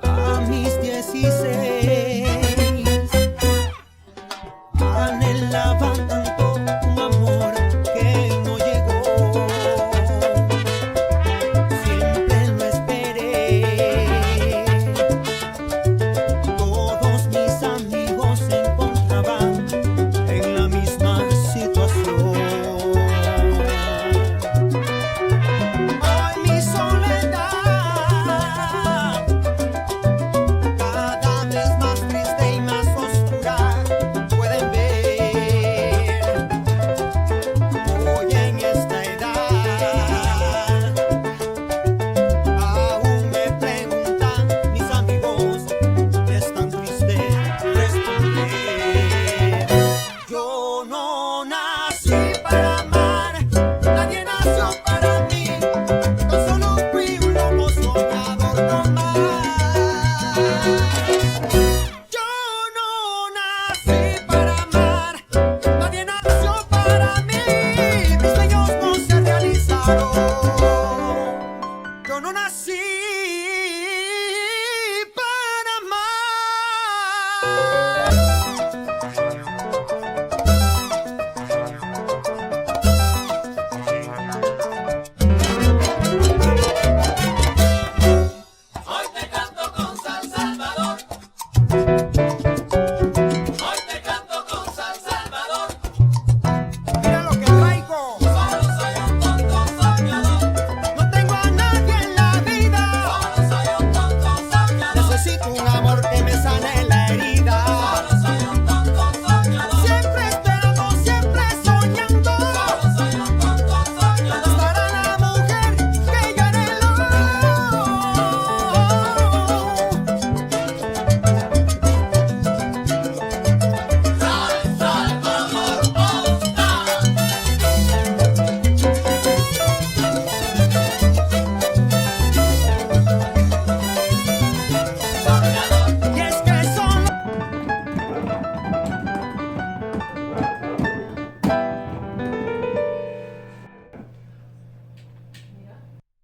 A mis 16 anhelaba tanto un amor que no llegó. Siempre lo esperé. Todos mis amigos se encontraban en la misma situación. Hoy mi soledad cada vez más triste y más oscura. Pueden ver, hoy en esta edad aún me preguntan mis amigos, es tan triste responder. Yo no nací para amar, nadie nació para mí, tan solo fui un loco soñador no más. Yo no nací para amar, nadie nació para mí, mis sueños no se realizaron. Yo no nací